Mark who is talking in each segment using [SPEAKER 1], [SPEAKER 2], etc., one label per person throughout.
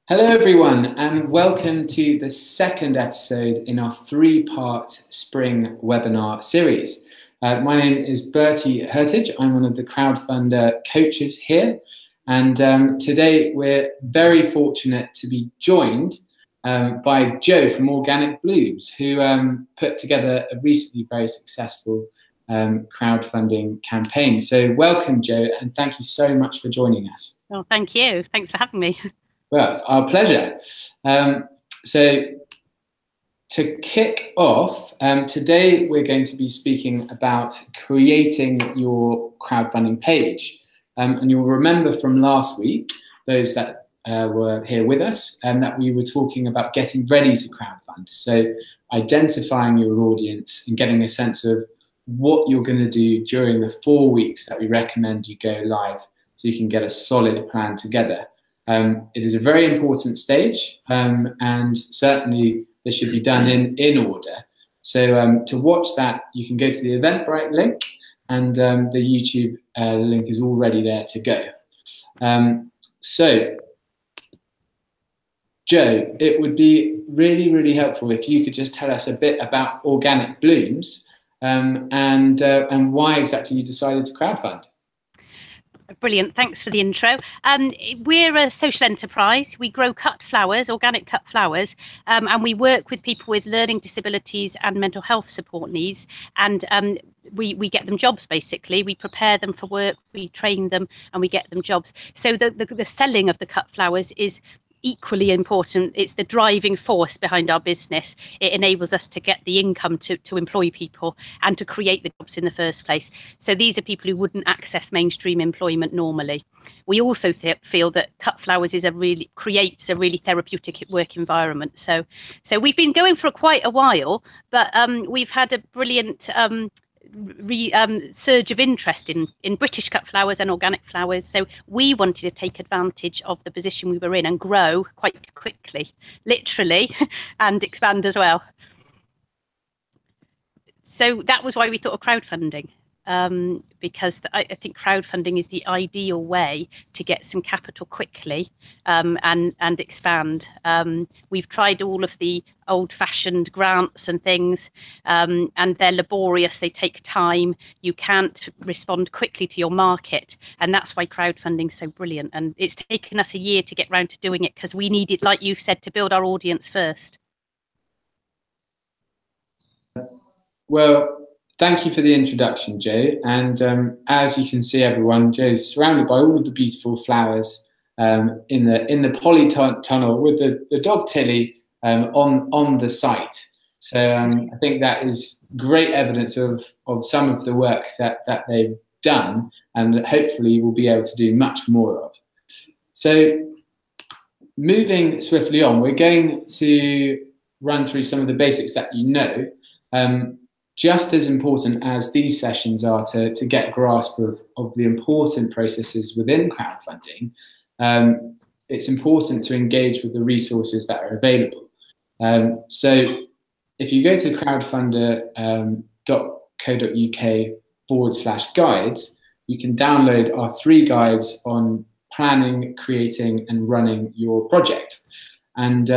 [SPEAKER 1] Hello everyone, and welcome to the second episode in our three-part spring webinar series. My name is Bertie Hertage. I'm one of the Crowdfunder coaches here, and today we're very fortunate to be joined by Joe from Organic Blooms, who put together a recently very successful crowdfunding campaign. So welcome, Joe, and thank you so much for joining us.
[SPEAKER 2] Well, thank you. Thanks for having me.
[SPEAKER 1] Well, our pleasure. So to kick off, today we're going to be speaking about creating your crowdfunding page. And you'll remember from last week, those that were here with us, that we were talking about getting ready to crowdfund. So identifying your audience and getting a sense of what you're going to do during the 4 weeks that we recommend you go live so you can get a solid plan together. It is a very important stage, and certainly this should be done in order. So to watch that, you can go to the Eventbrite link, and the YouTube link is already there to go. So, Joe, it would be really, really helpful if you could just tell us a bit about Organic Blooms and why exactly you decided to crowdfund.
[SPEAKER 2] Brilliant. Thanks for the intro. We're a social enterprise. We grow cut flowers, organic cut flowers, and we work with people with learning disabilities and mental health support needs. And we get them jobs, basically. We prepare them for work, we train them, and we get them jobs. So the selling of the cut flowers is equally important. It's the driving force behind our business. It enables us to get the income to employ people and to create the jobs in the first place. So these are people who wouldn't access mainstream employment normally. We also feel that cut flowers creates a really therapeutic work environment. So we've been going for quite a while, but we've had a brilliant surge of interest in British cut flowers and organic flowers. So we wanted to take advantage of the position we were in and grow quite quickly, literally, and expand as well. So that was why we thought of crowdfunding, because I think crowdfunding is the ideal way to get some capital quickly and expand. We've tried all of the old-fashioned grants and things, and they're laborious, they take time, you can't respond quickly to your market, and that's why crowdfunding is so brilliant. And it's taken us a year to get round to doing it because we needed, like you said, to build our audience first.
[SPEAKER 1] Well, thank you for the introduction, Joe. And as you can see, everyone, Joe's surrounded by all of the beautiful flowers in the polytunnel with the dog Tilly on the site. So I think that is great evidence of some of the work that they've done, and that hopefully we'll be able to do much more of. So moving swiftly on, we're going to run through some of the basics that you know. Just as important as these sessions are to get a grasp of the important processes within crowdfunding, it's important to engage with the resources that are available. So if you go to crowdfunder.co.uk/guides, you can download our 3 guides on planning, creating, and running your project. And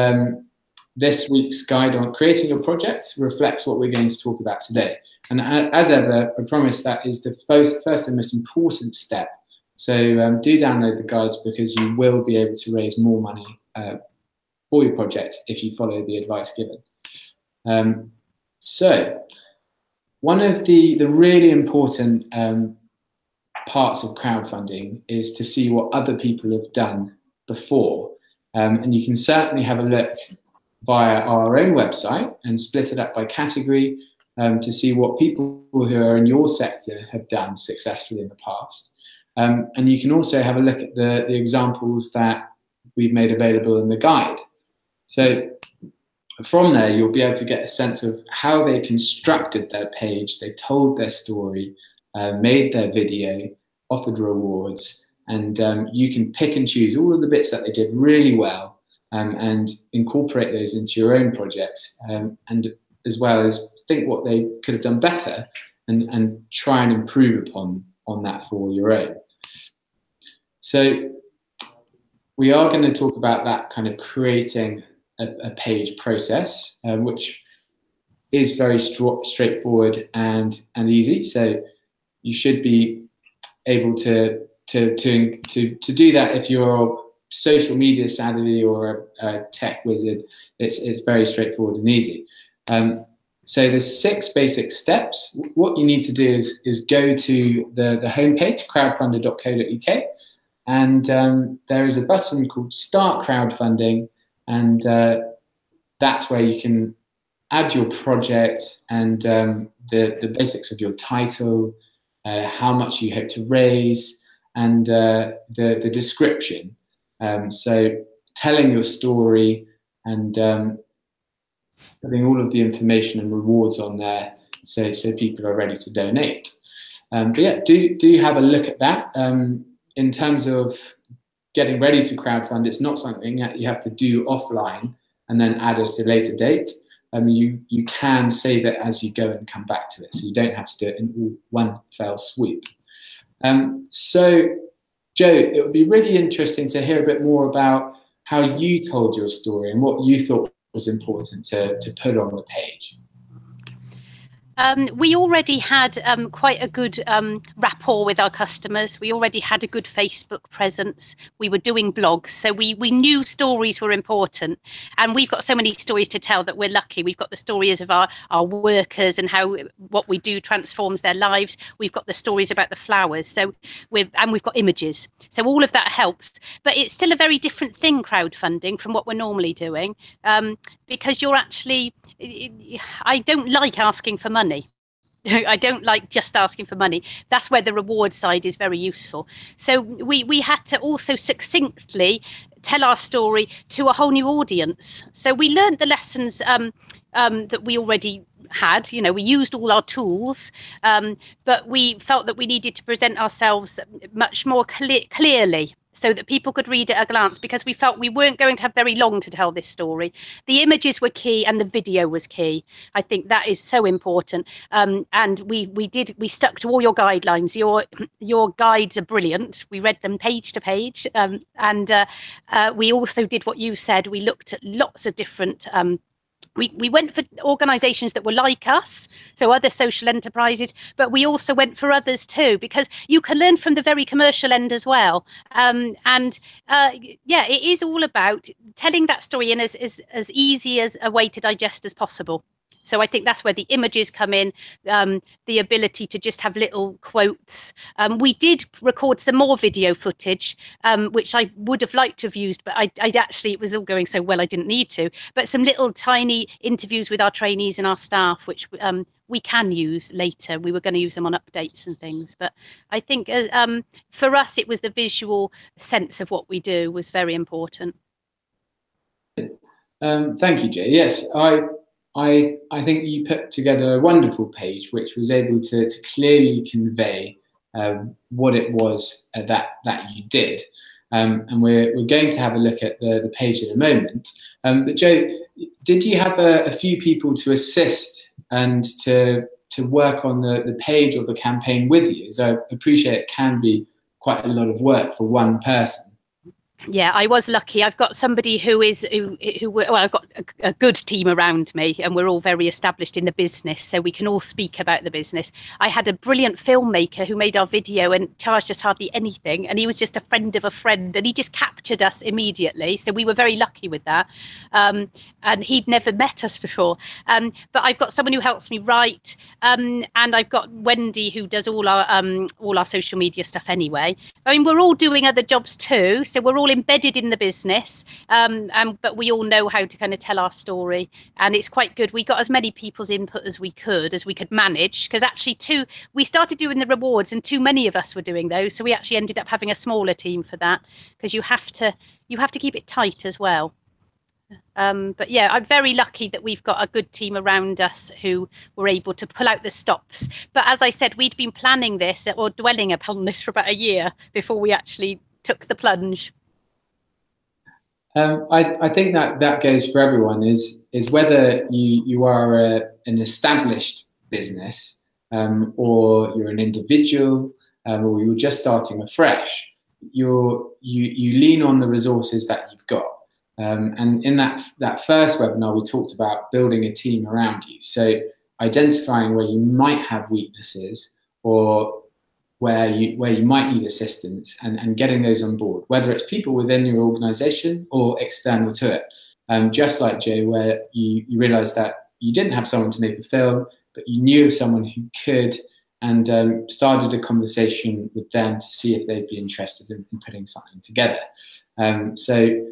[SPEAKER 1] this week's guide on creating your project reflects what we're going to talk about today. And as ever, I promise that is the first and most important step. So do download the guides, because you will be able to raise more money for your project if you follow the advice given. So one of the really important parts of crowdfunding is to see what other people have done before. And you can certainly have a look via our own website and split it up by category to see what people who are in your sector have done successfully in the past. And you can also have a look at the examples that we've made available in the guide. So from there, you'll be able to get a sense of how they constructed their page, they told their story, made their video, offered rewards, and you can pick and choose all of the bits that they did really well and incorporate those into your own projects, and as well as think what they could have done better and try and improve upon that for your own. So we are going to talk about that kind of creating a page process, which is very straightforward and easy. So you should be able to do that if you're social media savvy or a tech wizard. It's very straightforward and easy. So there's 6 basic steps. What you need to do is go to the homepage, crowdfunder.co.uk, and there is a button called Start Crowdfunding, and that's where you can add your project and the basics of your title, how much you hope to raise, and the description. So telling your story and putting all of the information and rewards on there, so people are ready to donate. But yeah, do have a look at that. In terms of getting ready to crowdfund, it's not something that you have to do offline and then add at a later date. You can save it as you go and come back to it, so you don't have to do it in all one fell swoop. So, Joe, it would be really interesting to hear a bit more about how you told your story and what you thought was important to put on the page.
[SPEAKER 2] We already had quite a good rapport with our customers. We already had a good Facebook presence. We were doing blogs, so we knew stories were important. And we've got so many stories to tell that we're lucky. We've got the stories of our workers and how what we do transforms their lives. We've got the stories about the flowers. So we've got images. So all of that helps. But it's still a very different thing, crowdfunding, from what we're normally doing, because you're actually, I don't like asking for money. I don't like just asking for money. That's where the reward side is very useful. So we had to also succinctly tell our story to a whole new audience. So we learned the lessons that we already had. You know, we used all our tools, but we felt that we needed to present ourselves much more clearly, so that people could read at a glance, because we felt we weren't going to have very long to tell this story. The images were key and the video was key. I think that is so important. And we stuck to all your guidelines. Your guides are brilliant. We read them page to page. And we also did what you said. We looked at lots of different we went for organisations that were like us, so other social enterprises, but we also went for others too, because you can learn from the very commercial end as well. Yeah, it is all about telling that story in as easy as a way to digest as possible. So I think that's where the images come in, the ability to just have little quotes. We did record some more video footage, which I would have liked to have used, but I'd actually, it was all going so well I didn't need to. But some little tiny interviews with our trainees and our staff, which we can use later. We were going to use them on updates and things. But I think for us, it was the visual sense of what we do was very important.
[SPEAKER 1] Thank you, Jay. Yes, I think you put together a wonderful page which was able to clearly convey what it was that you did. And we're going to have a look at the page in a moment. But Joe, did you have a few people to assist and to work on the page or the campaign with you? So I appreciate it can be quite a lot of work for one person.
[SPEAKER 2] Yeah, I was lucky. I've got somebody who well, I've got a good team around me, and we're all very established in the business, so we can all speak about the business. I had a brilliant filmmaker who made our video and charged us hardly anything, and he was just a friend of a friend, and he just captured us immediately. So we were very lucky with that. And he'd never met us before. But I've got someone who helps me write, and I've got Wendy who does all our social media stuff anyway. I mean, we're all doing other jobs too, so we're all embedded in the business, but we all know how to kind of tell our story, and it's quite good. We got as many people's input as we could manage, because actually we started doing the rewards and too many of us were doing those, so we actually ended up having a smaller team for that, because you have to keep it tight as well. But yeah, I'm very lucky that we've got a good team around us who were able to pull out the stops. But as I said, we'd been planning this or dwelling upon this for about a year before we actually took the plunge.
[SPEAKER 1] I think that goes for everyone, is whether you are an established business or you're an individual or you're just starting afresh. you lean on the resources that you've got. And in that first webinar, we talked about building a team around you. So identifying where you might have weaknesses or where you might need assistance, and getting those on board, whether it's people within your organization or external to it. Just like Joe, where you realized that you didn't have someone to make a film, but you knew of someone who could, and started a conversation with them to see if they'd be interested in putting something together. So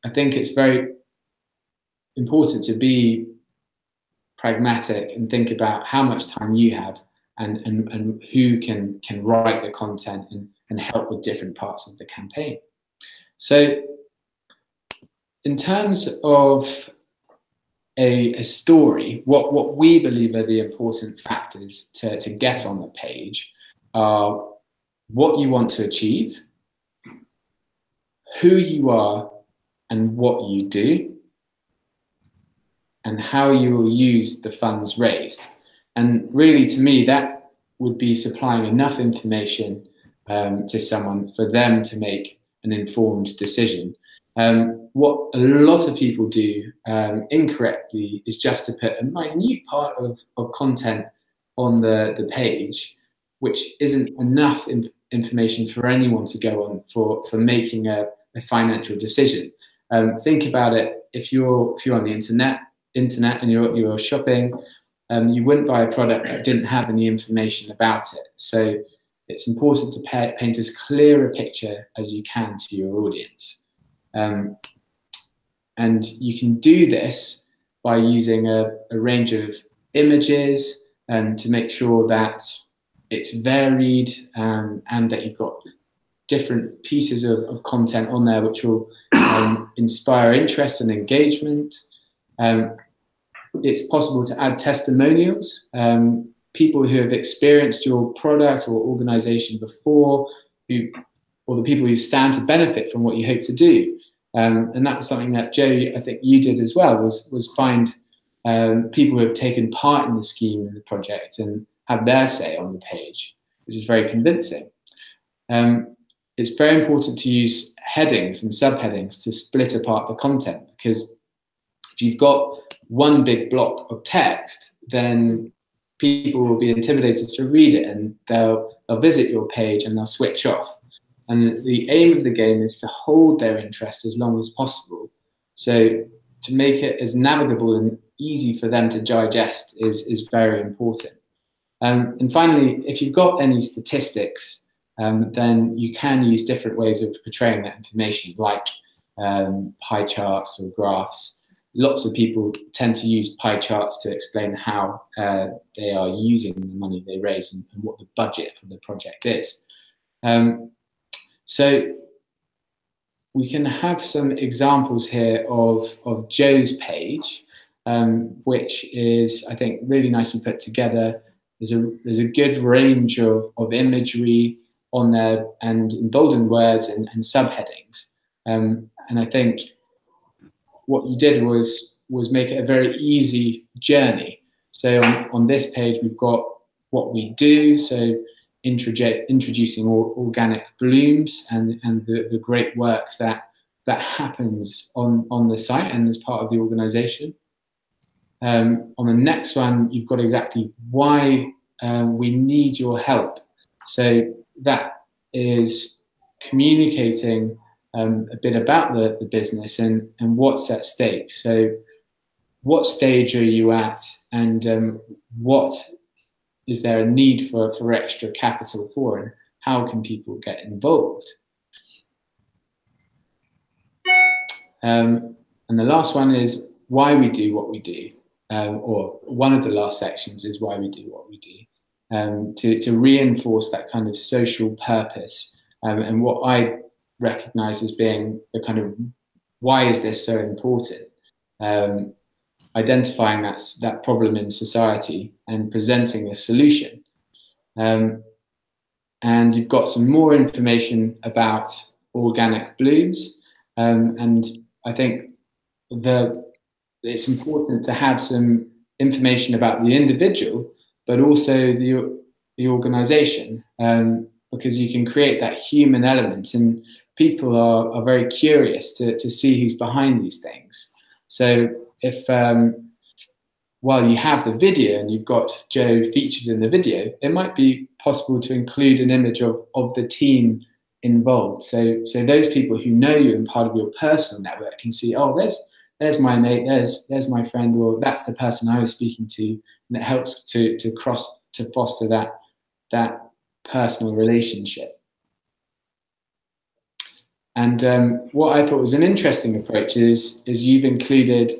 [SPEAKER 1] I think it's very important to be pragmatic and think about how much time you have, and who can write the content and help with different parts of the campaign. So in terms of a story, what we believe are the important factors to get on the page are what you want to achieve, who you are and what you do, and how you will use the funds raised. And really, to me, that would be supplying enough information to someone for them to make an informed decision. What a lot of people do incorrectly is just to put a minute part of content on the page, which isn't enough information for anyone to go on for making a financial decision. Think about it. If you're on the internet and you're shopping, you wouldn't buy a product that didn't have any information about it. So it's important to paint as clear a picture as you can to your audience. And you can do this by using a range of images to make sure that it's varied, and that you've got different pieces of content on there which will inspire interest and engagement. It's possible to add testimonials, people who have experienced your product or organization before, or the people who stand to benefit from what you hope to do. And that was something that, Joe, I think you did as well, was find people who have taken part in the scheme and the project and have their say on the page, which is very convincing. It's very important to use headings and subheadings to split apart the content, because if you've got one big block of text, then people will be intimidated to read it, and they'll visit your page and they'll switch off. And the aim of the game is to hold their interest as long as possible. So to make it as navigable and easy for them to digest is very important. And finally, if you've got any statistics, then you can use different ways of portraying that information, like pie charts or graphs. Lots of people tend to use pie charts to explain how they are using the money they raise and what the budget for the project is. So we can have some examples here of Joe's page, which is, I think, really nicely put together. There's a good range of imagery on there, and emboldened words and subheadings. And I think what you did was make it a very easy journey. So on this page, we've got what we do. So introducing organic blooms and the great work that happens on the site and as part of the organization. On the next one, you've got exactly why we need your help. So that is communicating a bit about the business and what's at stake. So what stage are you at, and what is there a need for extra capital for, and how can people get involved? And the last one is why we do what we do, or one of the last sections is why we do what we do, to reinforce that kind of social purpose, and what I recognize as being the kind of why is this so important, identifying that problem in society and presenting a solution. And you've got some more information about organic blooms, and I think it's important to have some information about the individual, but also the organization. because you can create that human element, and people are very curious to see who's behind these things. So if while you have the video and you've got Joe featured in the video, it might be possible to include an image of the team involved. So those people who know you and part of your personal network can see, oh, there's my mate, there's my friend, or that's the person I was speaking to, and it helps to foster that personal relationship. And what I thought was an interesting approach is you've included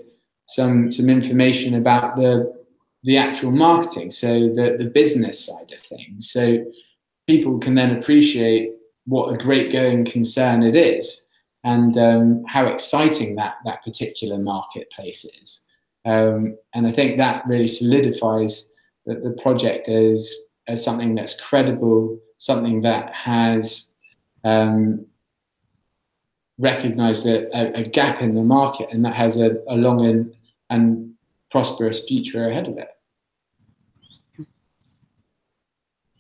[SPEAKER 1] some information about the actual marketing, so the business side of things, so people can then appreciate what a great going concern it is, and how exciting that particular marketplace is. And I think that really solidifies the project as something that's credible, something that has recognized a gap in the market, and that has a long and prosperous future ahead of it.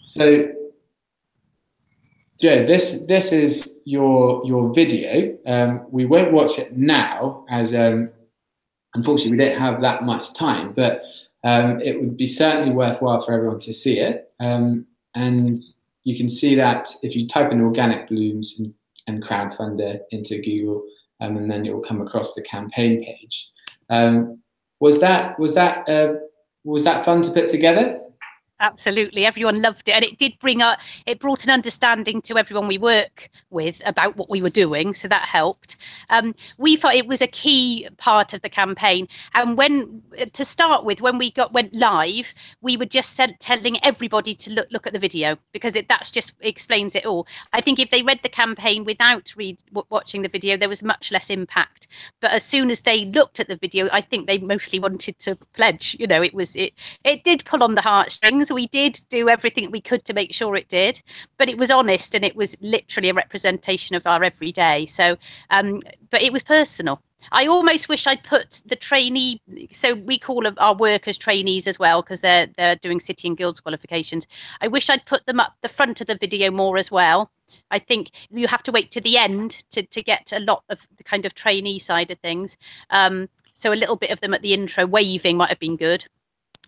[SPEAKER 1] So, Joe, this is your video. We won't watch it now, as unfortunately we don't have that much time, but it would be certainly worthwhile for everyone to see it. And you can see that if you type in organic blooms and crowdfunder into Google, and then you'll come across the campaign page. Was that fun to put together?
[SPEAKER 2] Absolutely, everyone loved it, and it brought an understanding to everyone we work with about what we were doing, so that helped. We thought it was a key part of the campaign, and to start with, when we went live, we were just telling everybody to look at the video, because that just explains it all. I think if they read the campaign without watching the video, there was much less impact. But as soon as they looked at the video, I think they mostly wanted to pledge. You know, it did pull on the heartstrings. We did do everything we could to make sure it did, but it was honest, and it was literally a representation of our everyday. So, but it was personal. I almost wish I'd put the trainee, so we call our workers trainees as well, because they're doing City and Guilds qualifications. I wish I'd put them up the front of the video more as well. I think you have to wait to the end to get a lot of the kind of trainee side of things. So a little bit of them at the intro waving might have been good.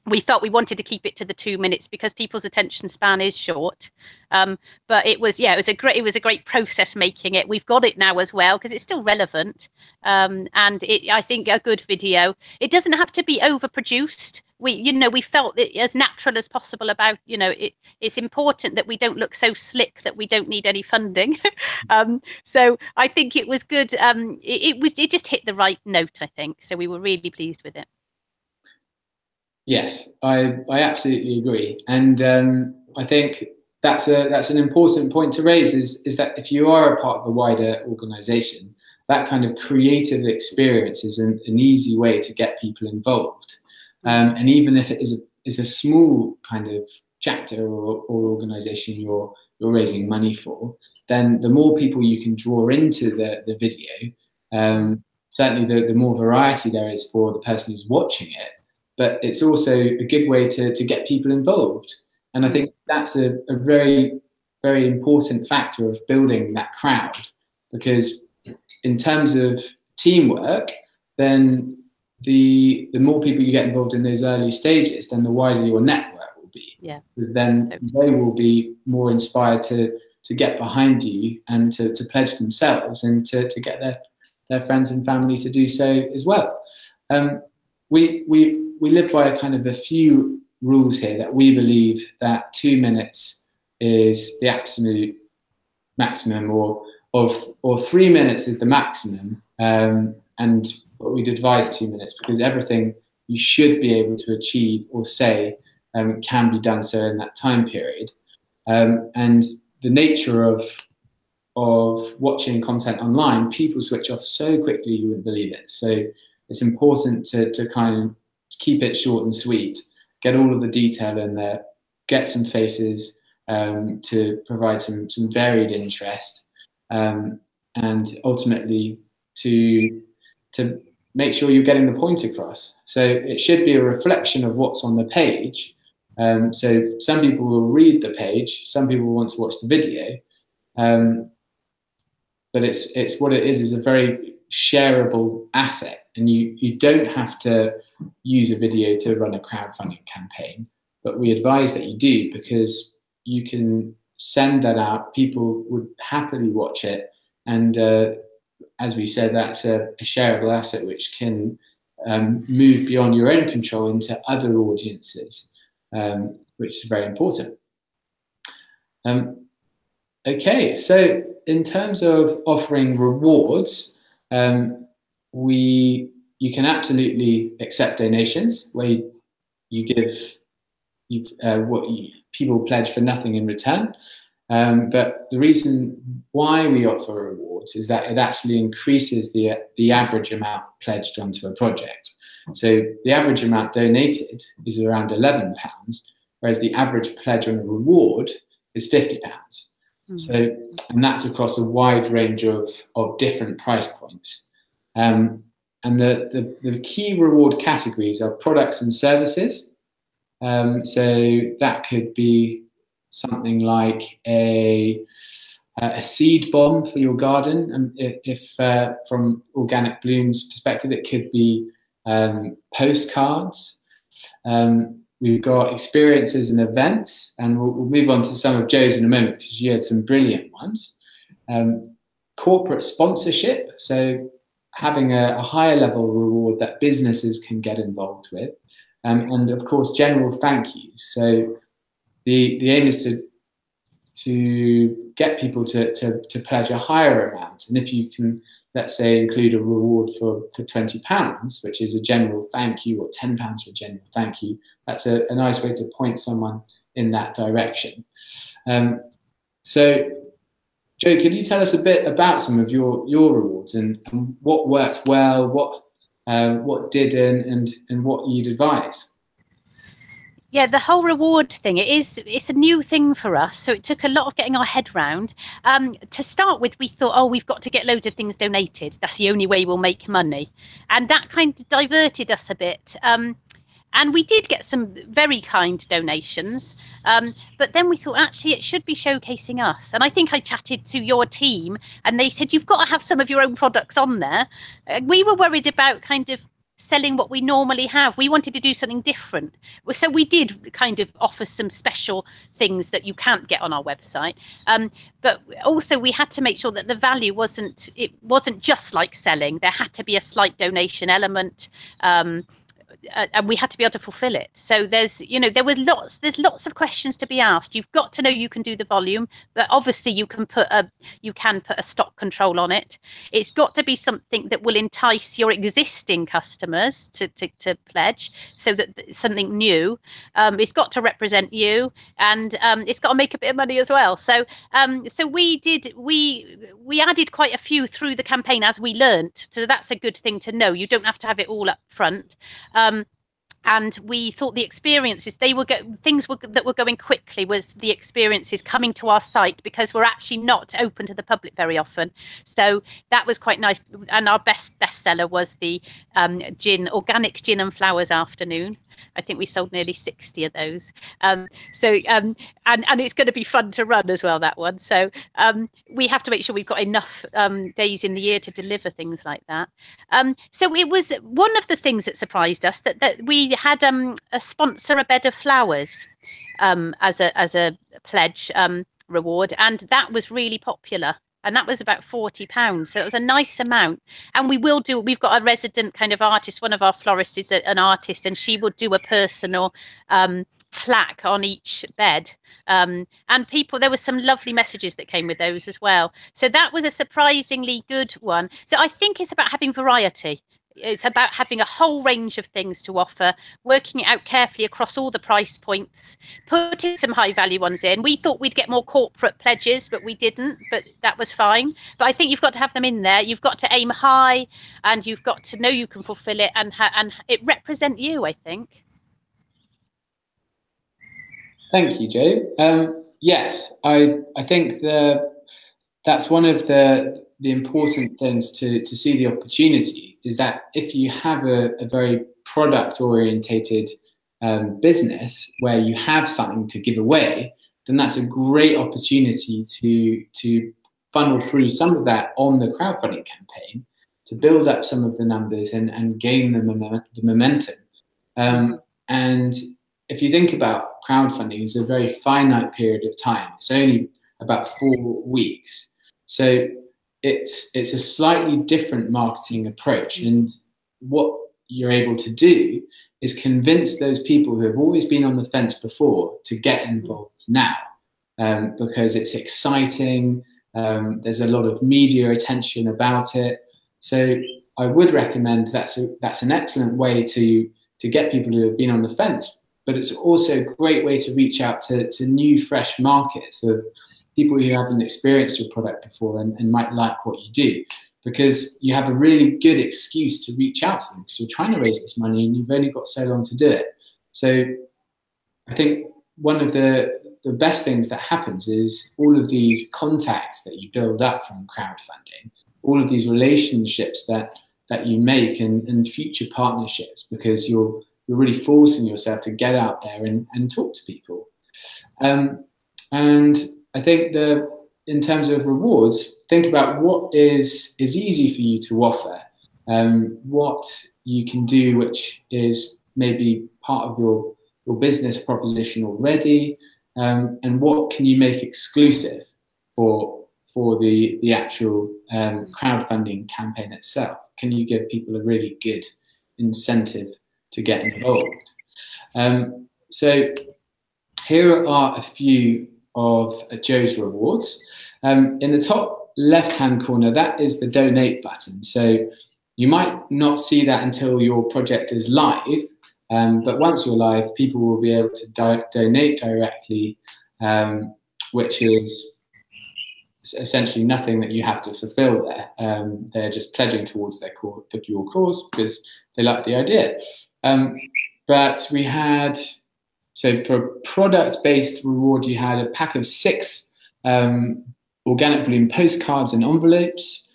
[SPEAKER 2] We thought we wanted to keep it to the 2 minutes because people's attention span is short. But it was a great process making it. We've got it now as well because it's still relevant. And I think a good video. It doesn't have to be overproduced. We felt it as natural as possible about, it's important that we don't look so slick that we don't need any funding. So I think it was good. It just hit the right note, I think. So we were really pleased with it.
[SPEAKER 1] Yes, I absolutely agree, and I think that's an important point to raise. Is that if you are a part of a wider organisation, that kind of creative experience is an easy way to get people involved, and even if it is a small kind of chapter or organisation you're raising money for, then the more people you can draw into the video, certainly the more variety there is for the person who's watching it. But it's also a good way to get people involved. And I think that's a very, very important factor of building that crowd, because in terms of teamwork, then the more people you get involved in those early stages, then the wider your network will be. Yeah. Because then they will be more inspired to get behind you and to pledge themselves and to get their friends and family to do so as well. We live by a few rules here that we believe that 2 minutes is the absolute maximum, or 3 minutes is the maximum. And we'd advise 2 minutes because everything you should be able to achieve or say can be done so in that time period. And the nature of watching content online, people switch off so quickly you wouldn't believe it. So it's important to kind of keep it short and sweet, get all of the detail in there, get some faces to provide some varied interest, and ultimately to make sure you're getting the point across. So it should be a reflection of what's on the page, So some people will read the page, some people want to watch the video, but it's what it is a very shareable asset, and you don't have to use a video to run a crowdfunding campaign, but we advise that you do, because you can send that out, people would happily watch it, and as we said, that's a shareable asset which can move beyond your own control into other audiences, which is very important. Okay, so in terms of offering rewards, you can absolutely accept donations where you give people pledge for nothing in return. But the reason why we offer rewards is that it actually increases the average amount pledged onto a project. So the average amount donated is around £11, whereas the average pledge on a reward is £50. So, and that's across a wide range of different price points. And the key reward categories are products and services. So that could be something like a seed bomb for your garden, and if from Organic Bloom's perspective, it could be postcards. We've got experiences and events, and we'll move on to some of Joe's in a moment, because you had some brilliant ones. Corporate sponsorship, so having a higher level reward that businesses can get involved with, and of course general thank yous. So the aim is to get people to pledge a higher amount, and if you can, let's say, include a reward for £20, which is a general thank you, or £10 for a general thank you, that's a nice way to point someone in that direction. So, Joe, could you tell us a bit about some of your rewards and what worked well, what didn't, and what you'd advise?
[SPEAKER 2] Yeah, the whole reward thing, it's a new thing for us, so it took a lot of getting our head round. To start with, we thought, oh, we've got to get loads of things donated. That's the only way we'll make money. And that kind of diverted us a bit. And we did get some very kind donations, but then we thought, actually, it should be showcasing us. And I think I chatted to your team, and they said, you've got to have some of your own products on there. We were worried about kind of selling what we normally have. We wanted to do something different, so we did kind of offer some special things that you can't get on our website, but also we had to make sure that the value wasn't just like selling. There had to be a slight donation element, and we had to be able to fulfill it. So there's lots of questions to be asked. You've got to know you can do the volume, but obviously you can put a stock control on it. It's got to be something that will entice your existing customers to pledge, so that something new. It's got to represent you, and it's got to make a bit of money as well. So we added quite a few through the campaign as we learnt. So that's a good thing to know. You don't have to have it all up front. And we thought the experiences, that were going quickly was the experiences coming to our site, because we're actually not open to the public very often. So that was quite nice. And our bestseller was the organic gin and flowers afternoon. I think we sold nearly 60 of those. And it's going to be fun to run as well, that one. So we have to make sure we've got enough days in the year to deliver things like that. So it was one of the things that surprised us that we had a sponsor a bed of flowers as a pledge reward, and that was really popular. And that was about £40. So it was a nice amount. And we've got a resident kind of artist. One of our florists is an artist, and she would do a personal plaque on each bed. And there were some lovely messages that came with those as well. So that was a surprisingly good one. So I think it's about having variety. It's about having a whole range of things to offer, working it out carefully across all the price points, putting some high value ones in. We thought we'd get more corporate pledges, but we didn't, but that was fine. But I think you've got to have them in there. You've got to aim high, and you've got to know you can fulfill it, and it represent you, I think.
[SPEAKER 1] Thank you, Joe. Yes, I think that's one of the important things to see the opportunity, is that if you have a very product orientated business where you have something to give away, then that's a great opportunity to funnel through some of that on the crowdfunding campaign to build up some of the numbers and gain the momentum. And if you think about crowdfunding, it's a very finite period of time. It's only about 4 weeks. So it's a slightly different marketing approach. And what you're able to do is convince those people who have always been on the fence before to get involved now, because it's exciting. There's a lot of media attention about it. So I would recommend that's an excellent way to get people who have been on the fence, but it's also a great way to reach out to new, fresh markets of people who haven't experienced your product before and might like what you do, because you have a really good excuse to reach out to them because you're trying to raise this money and you've only got so long to do it. So I think one of the best things that happens is all of these contacts that you build up from crowdfunding, all of these relationships that you make and future partnerships, because you're really forcing yourself to get out there and talk to people. And I think in terms of rewards, think about what is easy for you to offer, what you can do which is maybe part of your business proposition already, and what can you make exclusive for the actual crowdfunding campaign itself. Can you give people a really good incentive to get involved? So here are a few of Joe's rewards. In the top left-hand corner, that is the donate button. So you might not see that until your project is live, but once you're live, people will be able to donate directly, which is essentially nothing that you have to fulfill there. They're just pledging towards your cause because they like the idea. But we had, so for a product-based reward, you had a pack of 6 organic balloon postcards and envelopes,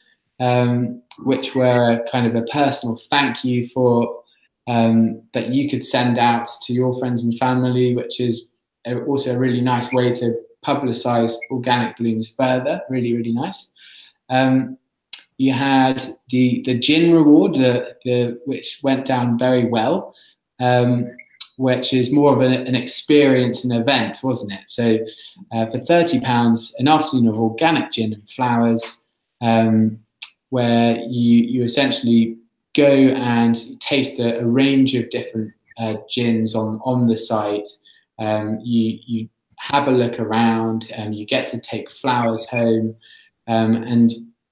[SPEAKER 1] which were kind of a personal thank you for that you could send out to your friends and family, which is also a really nice way to publicize organic balloons further. Really, really nice. You had the gin reward, which went down very well, which is more of an experience and event, wasn't it? So for £30, an afternoon of organic gin and flowers, where you essentially go and taste a range of different gins on the site. You have a look around and you get to take flowers home. And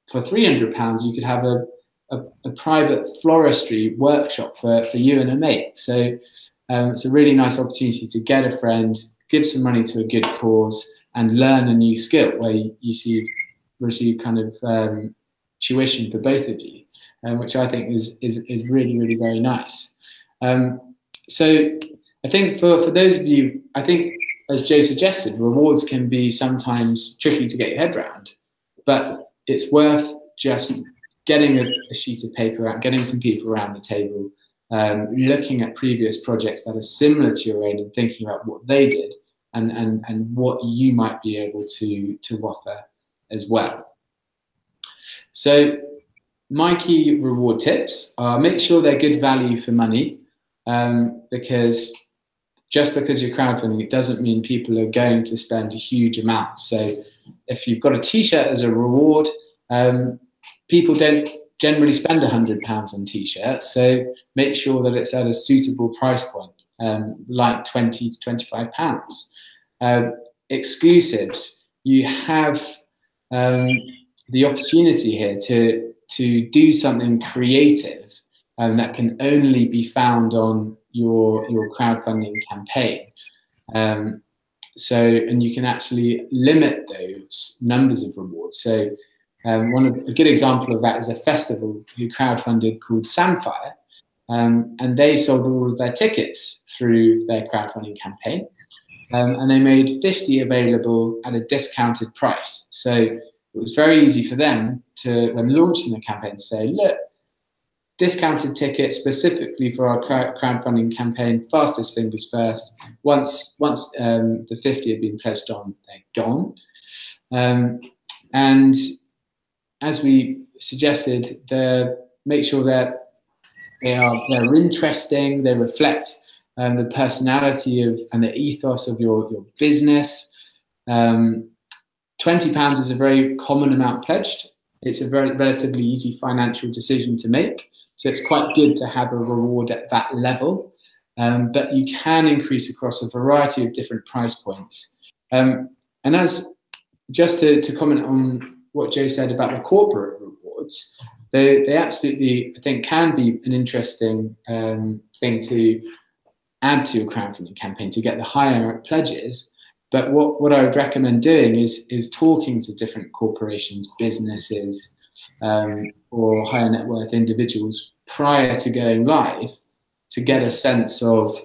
[SPEAKER 1] for £300, you could have a private floristry workshop for you and a mate. So it's a really nice opportunity to get a friend, give some money to a good cause, and learn a new skill where you receive kind of tuition for both of you, which I think is really, really very nice. So I think for those of you, I think, as Joe suggested, rewards can be sometimes tricky to get your head around, but it's worth just getting a sheet of paper out, getting some people around the table, looking at previous projects that are similar to your own and thinking about what they did and what you might be able to offer as well. So my key reward tips are: make sure they're good value for money, because just because you're crowdfunding, it doesn't mean people are going to spend a huge amount. So if you've got a t-shirt as a reward, people don't generally spend £100 on t-shirts. So make sure that it's at a suitable price point, like £20 to £25. Exclusives, you have the opportunity here to do something creative that can only be found on your crowdfunding campaign. And you can actually limit those numbers of rewards. So a good example of that is a festival who crowdfunded called Samphire, and they sold all of their tickets through their crowdfunding campaign, and they made 50 available at a discounted price. So it was very easy for them to, when launching the campaign, say, look, discounted tickets specifically for our crowdfunding campaign, Fastest Fingers First. Once the 50 have been pledged on, they're gone. And as we suggested, make sure that they're interesting, they reflect the personality and the ethos of your business. £20 is a very common amount pledged. It's a very relatively easy financial decision to make. So it's quite good to have a reward at that level. But you can increase across a variety of different price points. And just to comment on what Joe said about the corporate rewards, they absolutely, I think, can be an interesting thing to add to your crowdfunding campaign to get the higher pledges. But what I would recommend doing is talking to different corporations, businesses, or higher net worth individuals prior to going live to get a sense of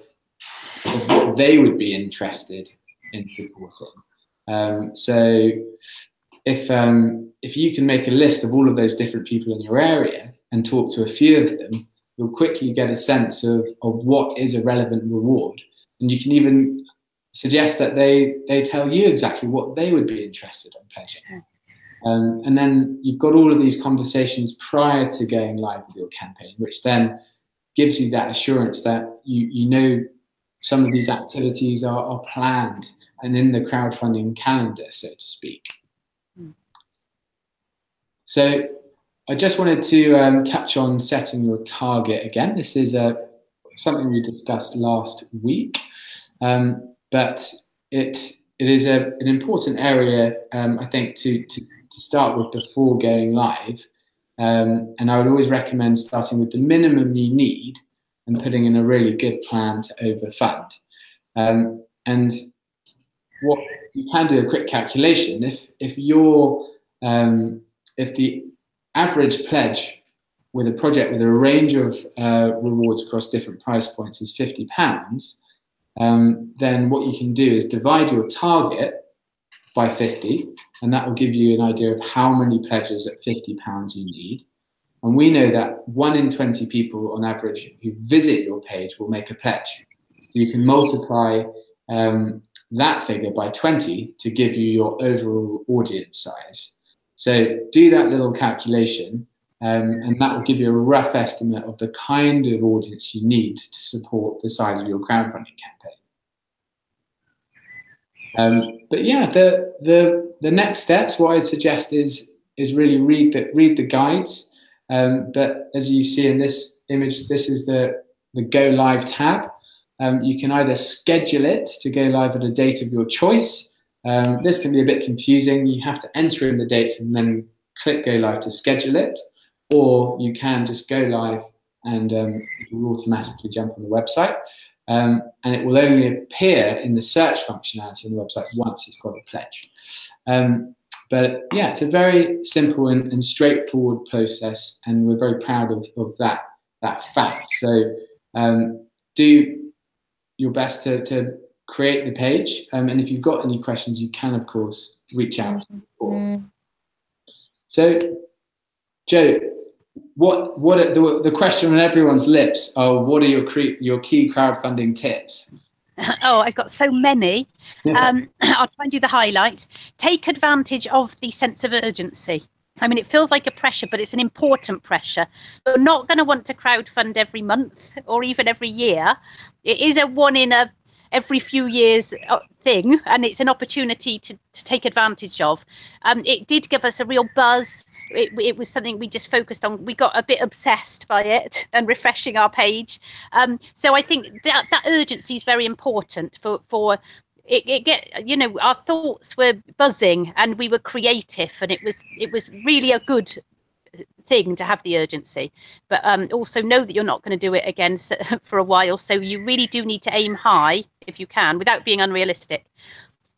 [SPEAKER 1] what they would be interested in supporting. So if you can make a list of all of those different people in your area and talk to a few of them, you'll quickly get a sense of what is a relevant reward. And you can even suggest that they tell you exactly what they would be interested in pledging. And then you've got all of these conversations prior to going live with your campaign, which then gives you that assurance that you know some of these activities are planned and in the crowdfunding calendar, so to speak. So I just wanted to touch on setting your target again. This is something we discussed last week, but it is an important area, I think, to start with before going live. And I would always recommend starting with the minimum you need and putting in a really good plan to overfund. And what you can do a quick calculation. If the average pledge with a project with a range of rewards across different price points is £50, then what you can do is divide your target by 50, and that will give you an idea of how many pledges at £50 you need. And we know that 1 in 20 people on average who visit your page will make a pledge. So you can multiply that figure by 20 to give you your overall audience size. So do that little calculation, and that will give you a rough estimate of the kind of audience you need to support the size of your crowdfunding campaign. But yeah, the next steps, what I'd suggest is really read the guides. But as you see in this image, this is the Go Live tab. You can either schedule it to go live at a date of your choice. This can be a bit confusing. You have to enter in the dates and then click Go Live to schedule it, or you can just go live and it will automatically jump on the website. And it will only appear in the search functionality on the website once it's got a pledge. But yeah, it's a very simple and straightforward process, and we're very proud of that fact. So do your best to create the page, and if you've got any questions, you can of course reach out. So, Joe, what are the question on everyone's lips? Oh, what are your key crowdfunding tips?
[SPEAKER 2] Oh, I've got so many. I'll try and do the highlights. Take advantage of the sense of urgency. I mean, it feels like a pressure, but it's an important pressure. You're not going to want to crowdfund every month or even every year. It is a one in every few years thing, and it's an opportunity to take advantage of. It did give us a real buzz. It was something we just focused on. We got a bit obsessed by it and refreshing our page. So I think that urgency is very important for it. You know, our thoughts were buzzing and we were creative, and it was really a good thing to have the urgency, but also know that you're not going to do it again for a while. So you really do need to aim high if you can, without being unrealistic.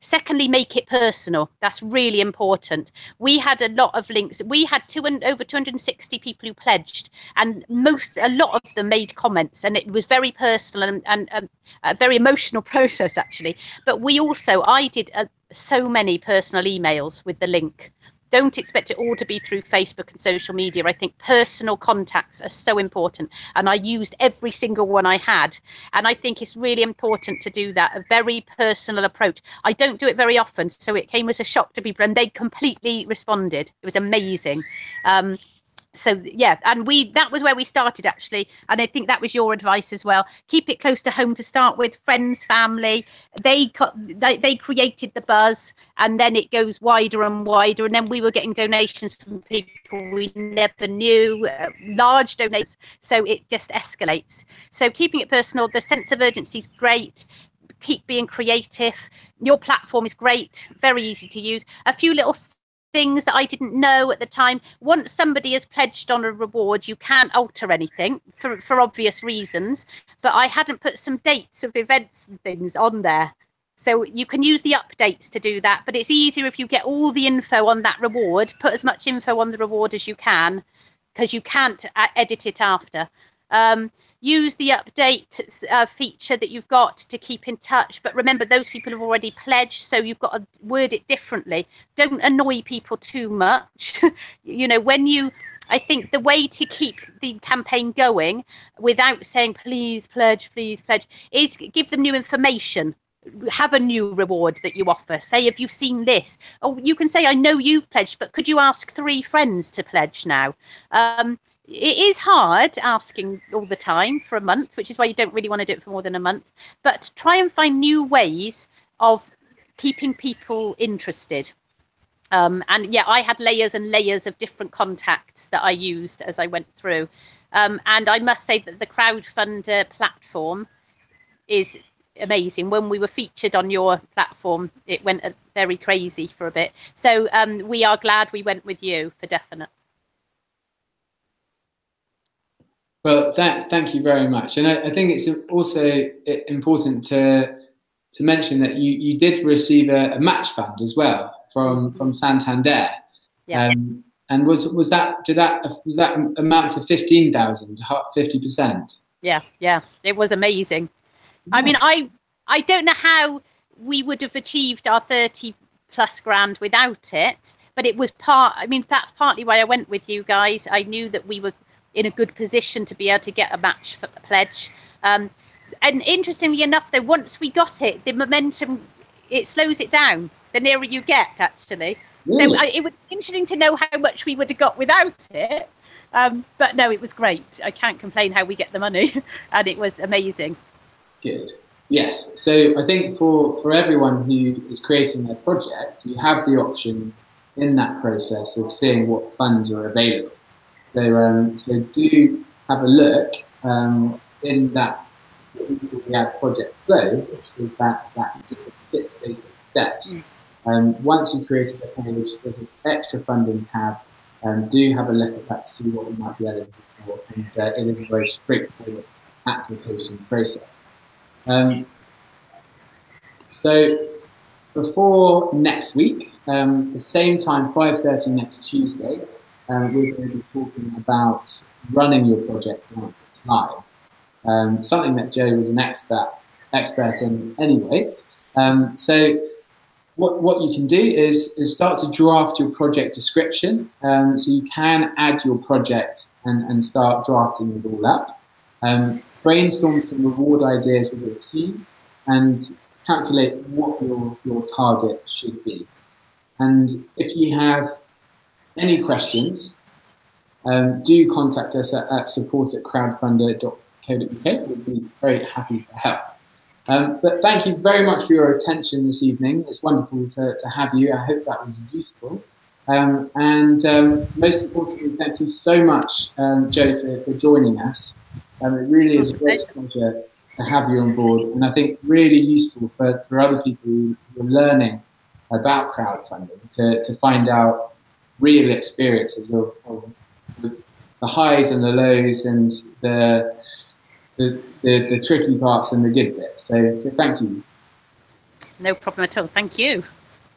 [SPEAKER 2] Secondly, make it personal. That's really important. We had a lot of links. We had over 260 people who pledged, and a lot of them made comments, and it was very personal and a very emotional process actually. But I did so many personal emails with the link. don't expect it all to be through Facebook and social media. I think personal contacts are so important, and I used every single one I had. And I think it's really important to do that, a very personal approach. I don't do it very often, so it came as a shock to people, and they completely responded. It was amazing. So yeah, and that was where we started, actually, and I think that was your advice as well. Keep it close to home to start with, friends, family. They created the buzz, and then it goes wider and wider, and then we were getting donations from people we never knew, large donations, so it just escalates. So keeping it personal, the sense of urgency is great. Keep being creative. Your platform is great, very easy to use. A few little things that I didn't know at the time. Once somebody has pledged on a reward, you can't alter anything for obvious reasons, but I hadn't put some dates of events and things on there. So you can use the updates to do that, but it's easier if you get all the info on that reward. Put as much info on the reward as you can, because you can't edit it after. Use the update feature that you've got to keep in touch. But remember, those people have already pledged, so you've got to word it differently. Don't annoy people too much. You know, I think the way to keep the campaign going without saying, please pledge, is give them new information. Have a new reward that you offer. Say, have you seen this? Oh, you can say, I know you've pledged, but could you ask 3 friends to pledge now? It is hard asking all the time for a month, which is why you don't really want to do it for more than a month. But try and find new ways of keeping people interested. And yeah, I had layers and layers of different contacts that I used as I went through. And I must say that the Crowdfunder platform is amazing. When we were featured on your platform, it went very crazy for a bit. So we are glad we went with you, for definite.
[SPEAKER 1] Well, thank you very much. And I think it's also important to mention that you did receive a match fund as well from Santander.
[SPEAKER 2] Yeah.
[SPEAKER 1] And was that amount to 15,000, 50%?
[SPEAKER 2] Yeah, it was amazing. Yeah. I mean, I don't know how we would have achieved our 30+ grand without it, but it was that's partly why I went with you guys. I knew that we were in a good position to be able to get a match for the pledge. And interestingly enough, though, once we got it, the momentum, it slows it down the nearer you get, actually. Really? So it was interesting to know how much we would have got without it. But no, it was great. I can't complain how we get the money. And it was amazing.
[SPEAKER 1] Good. Yes. So I think for everyone who is creating their project, you have the option in that process of seeing what funds are available. So do have a look in that we had Project Flow, which was that different 6 basic steps. Once you've created a page, there's an extra funding tab. Do have a look at that to see what you might be eligible for, and it is a very straightforward application process. So before next week, the same time, 5:30 next Tuesday, we're going to be talking about running your project once it's live. Something that Joe was an expert in anyway. So what you can do is start to draft your project description. So you can add your project and start drafting it all up. Brainstorm some reward ideas with your team and calculate what your target should be. And if you have any questions, do contact us at support@crowdfunder.co.uk. We'd be very happy to help. But thank you very much for your attention this evening. It's wonderful to have you. I hope that was useful. And most importantly, thank you so much, Joe, for joining us. It really is a great pleasure to have you on board, and I think really useful for other people who are learning about crowdfunding to find out real experiences of the highs and the lows and the tricky parts and the good bits. So thank you.
[SPEAKER 2] No problem at all. Thank you.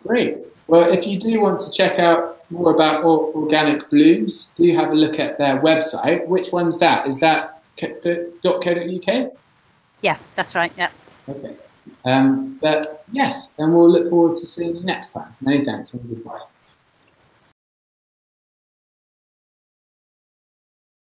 [SPEAKER 1] Great. Well, if you do want to check out more about Organic Blooms, do have a look at their website. Which one's that? Is that .co.uk?
[SPEAKER 2] Yeah, that's right. Yeah.
[SPEAKER 1] Okay. But yes, and we'll look forward to seeing you next time. Many thanks and goodbye.